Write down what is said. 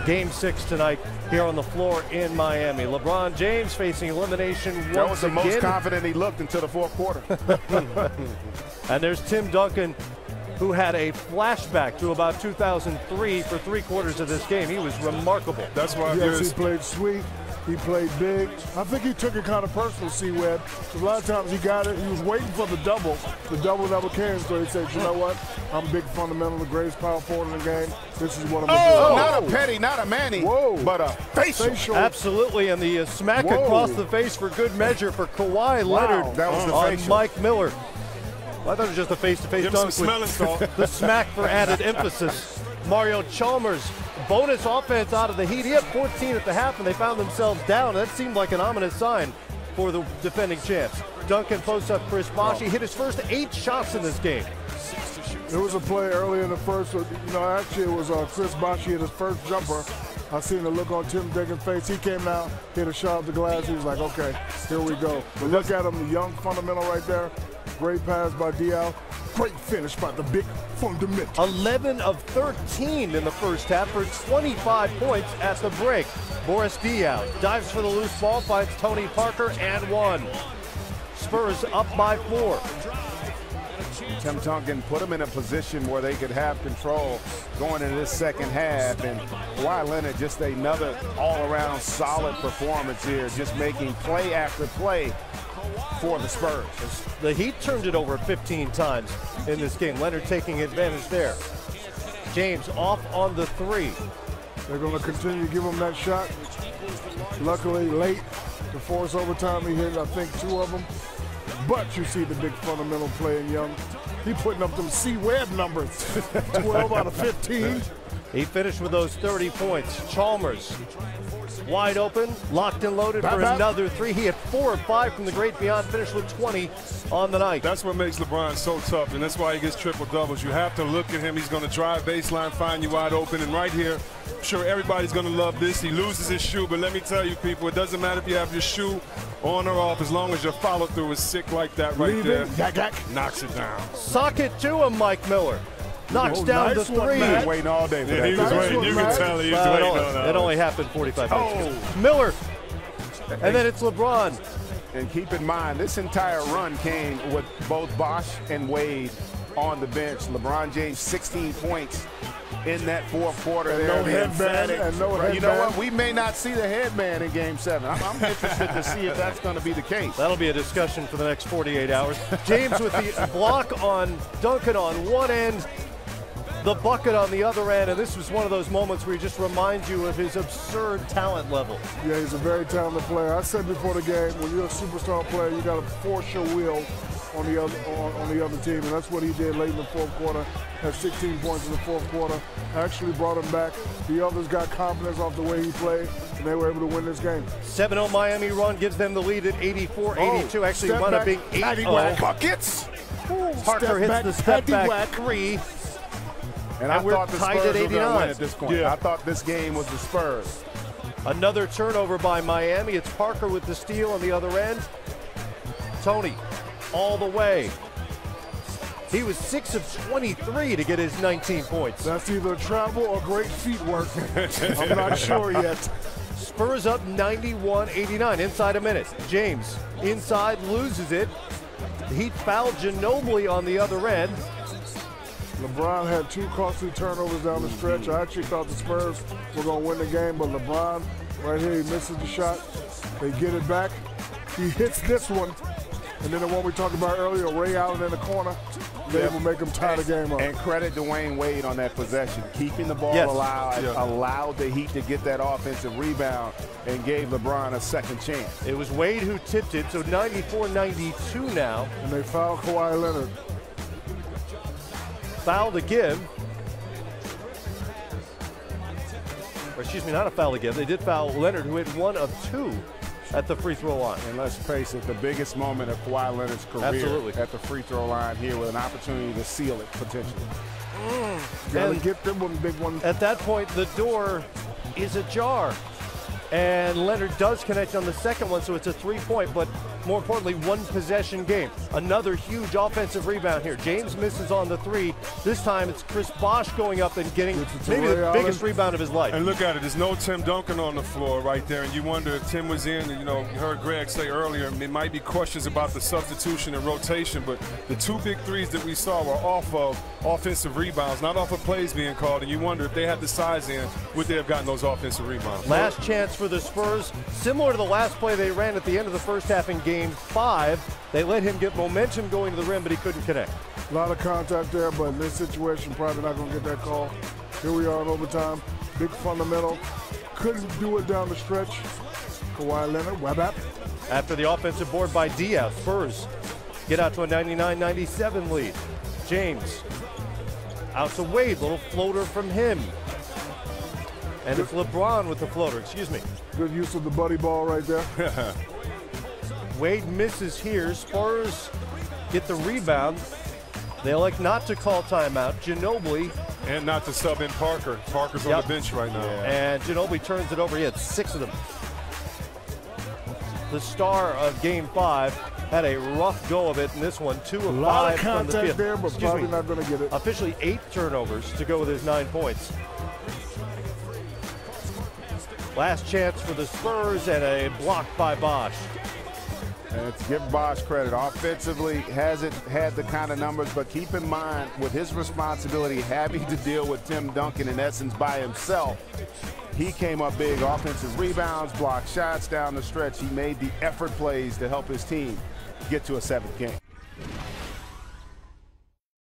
Game 6 tonight here on the floor in Miami. LeBron James facing elimination once again. That was the most confident he looked until the fourth quarter. And there's Tim Duncan, who had a flashback to about 2003 for 3/4 of this game. He was remarkable. That's why he played sweet. He played big. I think he took it kind of personal, C-Web. A lot of times he got it. He was waiting for the double. The double never came, so he said, you know what? I'm big fundamental, the greatest power forward in the game. This is what I'm going to do. Oh, not a petty, not a Manny, but a facial. Absolutely, and the smack across the face for good measure for Kawhi Leonard that was the on facial. Mike Miller. I thought it was just a face-to-face dunk with the smack for added emphasis. Mario Chalmers, bonus offense out of the Heat. He had 14 at the half, and they found themselves down. That seemed like an ominous sign for the defending champs. Duncan posts up Chris Bosh. He hit his first 8 shots in this game. There was a play early in the first. Actually it was Chris Bosh. He hit his first jumper. I seen the look on Tim Duncan's face. He came out, hit a shot at the glass. He was like, okay, here we go. But look at him, the young fundamental right there. Great pass by Diaw. Great finish by the big fundamental. 11 of 13 in the first half for 25 points at the break. Boris Diaw dives for the loose ball, finds Tony Parker and 1. Spurs up by 4. Tim Duncan put them in a position where they could have control going into this second half. And Kawhi Leonard, just another all-around solid performance here, just making play after play for the Spurs. The Heat turned it over 15 times in this game. Leonard taking advantage there. James off on the 3. They're going to continue to give him that shot. Luckily, late to force overtime, he hit, I think, 2 of them. But you see the big fundamental playing young. He putting up them C-Web numbers. 12 out of 15. He finished with those 30 points. Chalmers wide open, locked and loaded for another 3. He had 4 of 5 from the great beyond, finished with 20 on the night. That's what makes LeBron so tough, and that's why he gets triple doubles. You have to look at him. He's going to drive baseline, find you wide open, and right here, I'm sure everybody's going to love this. He loses his shoe, but let me tell you, people, it doesn't matter if you have your shoe on or off, as long as your follow-through is sick like that right there. Knocks it down. Sock it to him, Mike Miller. Knocks down the 3. He was waiting all day for that. He was waiting. You can tell he was waiting on that. It only happened 45 minutes. Miller. And then it's LeBron. And keep in mind, this entire run came with both Bosh and Wade on the bench. LeBron James, 16 points in that fourth quarter. And no headband. And no headband. You know what? We may not see the headband in Game 7. I'm interested to see if that's going to be the case. That'll be a discussion for the next 48 hours. James with the block on Duncan on one end, the bucket on the other end, and this was one of those moments where he just reminds you of his absurd talent level. Yeah, he's a very talented player. I said before the game, when you're a superstar player, you got to force your will on the other team, and that's what he did late in the fourth quarter. Had 16 points in the fourth quarter. Actually brought him back. The others got confidence off the way he played, and they were able to win this game. 7-0 Miami run gives them the lead at 84-82. Actually wound up being 8-0. Buckets. Parker hits the step back 3. And I thought the Spurs were going to win at this point. Yeah. I thought this game was the Spurs. Another turnover by Miami. It's Parker with the steal on the other end. Tony all the way. He was 6 of 23 to get his 19 points. That's either travel or great feet work. I'm not sure yet. Spurs up 91-89, inside a minute. James inside, loses it. The Heat fouled Ginobili on the other end. LeBron had 2 costly turnovers down the stretch. I actually thought the Spurs were going to win the game, but LeBron, right here, he misses the shot. They get it back. He hits this one. And then the one we talked about earlier, Ray Allen in the corner, they will make him tie the game up. And credit Dwayne Wade on that possession. Keeping the ball alive, allowed the Heat to get that offensive rebound and gave LeBron a second chance. It was Wade who tipped it, so 94-92 now. And they fouled Kawhi Leonard. Foul to give. Or excuse me, not a foul to give. They did foul Leonard, who hit 1 of 2 at the free throw line. And let's face it, the biggest moment of Kawhi Leonard's career at the free throw line here with an opportunity to seal it potentially. Gotta get them one big one. At that point, the door is ajar. And Leonard does connect on the second one, so it's a 3-point, but more importantly, one possession game. Another huge offensive rebound here. James misses on the three. This time it's Chris Bosh going up and getting maybe the biggest rebound of his life. And look at it, there's no Tim Duncan on the floor right there, and you wonder if Tim was in, and you heard Greg say earlier, there might be questions about the substitution and rotation, but the two big threes that we saw were off of offensive rebounds, not off of plays being called, and you wonder if they had the size in, would they have gotten those offensive rebounds? Last chance for the Spurs, similar to the last play they ran at the end of the first half in Game 5. They let him get momentum going to the rim, but he couldn't connect. A lot of contact there, but in this situation, probably not going to get that call. Here we are in overtime. Big fundamental. Couldn't do it down the stretch. Kawhi Leonard, web app. After the offensive board by Diaz, Spurs get out to a 99-97 lead. James out to Wade, little floater from him. And it's LeBron with the floater, excuse me. Good use of the buddy ball right there. Wade misses here. Spurs get the rebound. They elect not to call timeout. Ginobili. And not to sub in Parker. Parker's on the bench right now. And Ginobili turns it over. He had 6 of them. The star of Game 5 had a rough go of it in this one. 2 of 5 a lot of from the contact field. there, but probably not going to get it. Officially 8 turnovers to go with his 9 points. Last chance for the Spurs and a block by Bosh. And to give Bosh credit, offensively hasn't had the kind of numbers, but keep in mind with his responsibility having to deal with Tim Duncan in essence by himself, he came up big. Offensive rebounds, block shots down the stretch. He made the effort plays to help his team get to a 7th game.